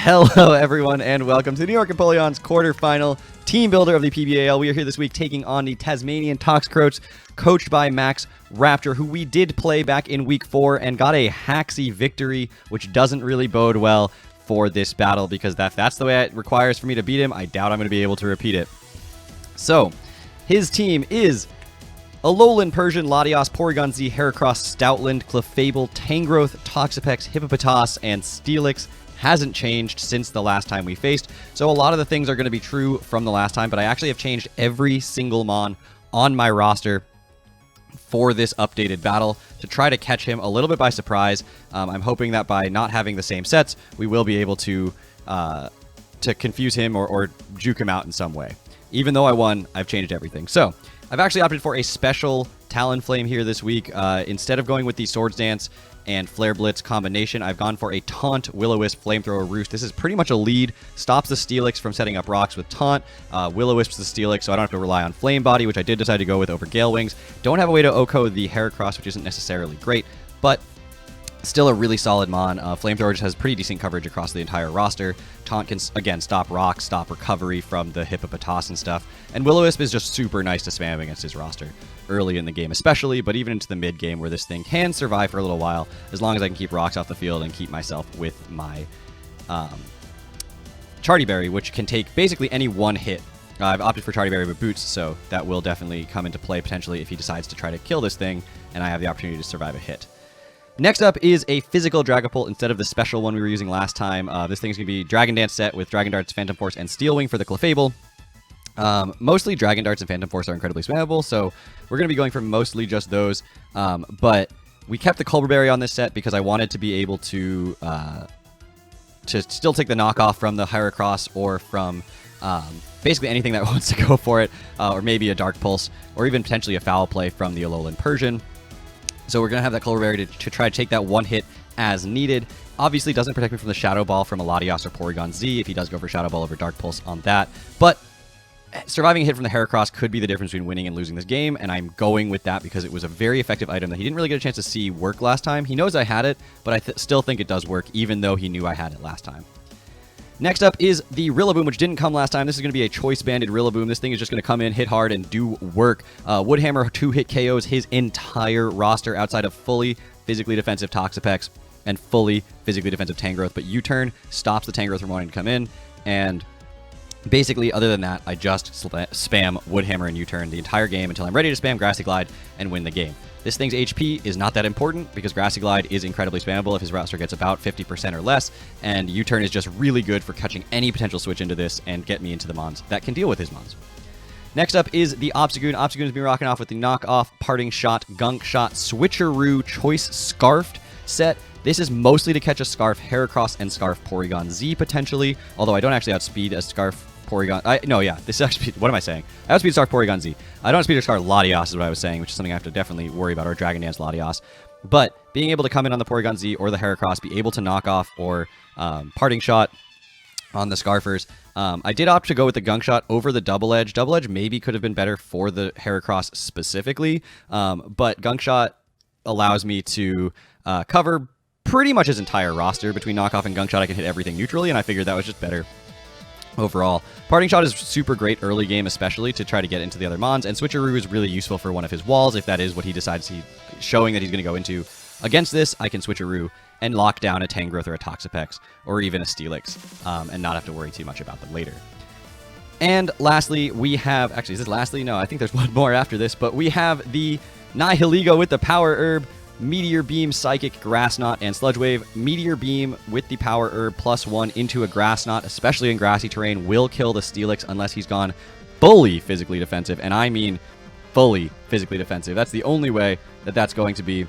Hello, everyone, and welcome to New York Empoleon's quarterfinal team builder of the PBAL. We are here this week taking on the Tasmanian Toxicroaks, coached by Max Raptor, who we did play back in week 4 and got a hacksy victory, which doesn't really bode well for this battle because that's the way it requires for me to beat him. I doubt I'm going to be able to repeat it. So, his team is Alolan, Persian, Latios, Porygon Z, Heracross, Stoutland, Clefable, Tangrowth, Toxapex, Hippopotas, and Steelix. Hasn't changed since the last time we faced, so a lot of the things are going to be true from the last time, but I actually have changed every single Mon on my roster for this updated battle to try to catch him a little bit by surprise. I'm hoping that by not having the same sets, we will be able to confuse him or juke him out in some way. Even though I won, I've changed everything. So, I've actually opted for a special Talonflame here this week. Instead of going with the Swords Dance and Flare Blitz combination, I've gone for a Taunt, Will-O-Wisp, Flamethrower, Roost. This is pretty much a lead. Stops the Steelix from setting up rocks with Taunt. Will-O-Wisps the Steelix, so I don't have to rely on Flame Body, which I did decide to go with over Gale Wings. Don't have a way to OHKO the Heracross, which isn't necessarily great, but still a really solid Mon. Flamethrower just has pretty decent coverage across the entire roster. Taunt can, again, stop rocks, stop recovery from the Hippopotas and stuff. And Will-O-Wisp is just super nice to spam against his roster early in the game especially, but even into the mid-game where this thing can survive for a little while, as long as I can keep rocks off the field and keep myself with my Charty Berry, which can take basically any one hit. I've opted for Charty Berry with Boots, so that will definitely come into play potentially if he decides to try to kill this thing, and I have the opportunity to survive a hit. Next up is a physical Dragapol instead of the special one we were using last time. This thing's going to be Dragon Dance set with Dragon Darts, Phantom Force, and Steel Wing for the Clefable. Mostly Dragon Darts and Phantom Force are incredibly spammable, so we're going to be going for mostly just those. But we kept the Culber Berry on this set because I wanted to be able to still take the knockoff from the Heracross or from basically anything that wants to go for it, or maybe a Dark Pulse, or even potentially a Foul Play from the Alolan Persian. So we're going to have that Culber Berry to try to take that one hit as needed. Obviously doesn't protect me from the Shadow Ball from a Latios or Porygon Z if he does go for Shadow Ball over Dark Pulse on that. But surviving a hit from the Heracross could be the difference between winning and losing this game, and I'm going with that because it was a very effective item that he didn't really get a chance to see work last time. He knows I had it, but I still think it does work, even though he knew I had it last time. Next up is the Willowboom, which didn't come last time. This is going to be a choice-banded Willowboom. This thing is just going to come in, hit hard, and do work. Woodhammer 2-hit KOs his entire roster outside of fully physically defensive Toxapex and fully physically defensive Tangrowth, but U-turn stops the Tangrowth from wanting to come in, and basically, other than that, I just spam Woodhammer and U-turn the entire game until I'm ready to spam Grassy Glide and win the game. This thing's HP is not that important because Grassy Glide is incredibly spammable if his roster gets about 50% or less, and U-turn is just really good for catching any potential switch into this and get me into the Mons that can deal with his Mons. Next up is the Obstagoon. Obstagoon's been rocking off with the Knockoff, Parting Shot, Gunk Shot, Switcheroo, Choice Scarfed set. This is mostly to catch a Scarf Heracross and Scarf Porygon Z potentially, although I don't actually outspeed a Scarf Porygon. This is actually, what am I saying? I outspeed Scarf Porygon Z. I don't outspeed a Scarf Latios is what I was saying, which is something I have to definitely worry about, or Dragon Dance Latios. But being able to come in on the Porygon Z or the Heracross, be able to knock off or Parting Shot on the Scarfers. I did opt to go with the Gunk Shot over the Double Edge. Double Edge maybe could have been better for the Heracross specifically, but Gunk Shot allows me to cover pretty much his entire roster. Between Knockoff and Gunk Shot, I can hit everything neutrally, and I figured that was just better overall. Parting Shot is super great early game, especially to try to get into the other Mons, and Switcheroo is really useful for one of his walls if that is what he decides showing that he's going to go into. Against this, I can Switcheroo and lock down a Tangrowth or a Toxapex or even a Steelix and not have to worry too much about them later. And lastly, we have... Actually, is this lastly? No, I think there's one more after this, but we have the Nihiligo with the Power Herb, Meteor Beam, Psychic, Grass Knot, and Sludge Wave. Meteor Beam with the Power Herb +1 into a Grass Knot, especially in grassy terrain, will kill the Steelix unless he's gone fully physically defensive, and I mean fully physically defensive. That's the only way that that's going to be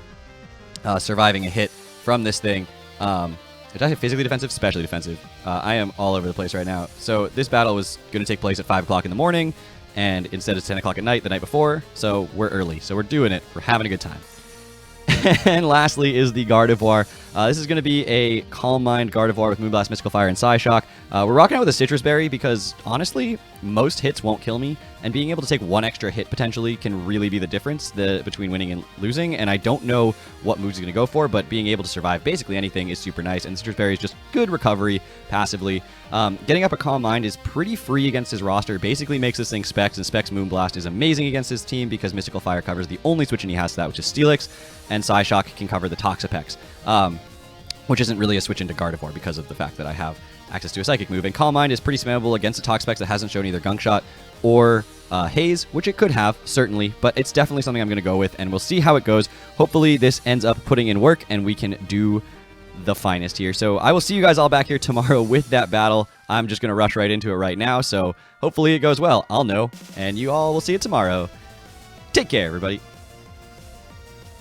surviving a hit from this thing. Did I say physically defensive? Especially defensive. I am all over the place right now. So this battle was going to take place at 5 o'clock in the morning, and instead it's 10 o'clock at night the night before, so we're early. So we're doing it. We're having a good time. And lastly is the Gardevoir. This is going to be a Calm Mind Gardevoir with Moonblast, Mystical Fire, and Psyshock. We're rocking out with a Citrus Berry because, honestly, most hits won't kill me, and being able to take one extra hit potentially can really be the difference between winning and losing, and I don't know what moves he's going to go for, but being able to survive basically anything is super nice, and Citrus Berry is just good recovery passively. Getting up a Calm Mind is pretty free against his roster, basically makes this thing Specs, and Specs Moonblast is amazing against his team because Mystical Fire covers the only switch in he has to that, which is Steelix, and Psyshock can cover the Toxapex, which isn't really a switch into Gardevoir because of the fact that I have access to a Psychic move. And Calm Mind is pretty spammable against a Toxapex that hasn't shown either Gunk Shot or Haze, which it could have, certainly, but it's definitely something I'm going to go with, and we'll see how it goes. Hopefully this ends up putting in work, and we can do the finest here. So I will see you guys all back here tomorrow with that battle. I'm just going to rush right into it right now, so hopefully it goes well. I'll know, and you all will see it tomorrow. Take care, everybody.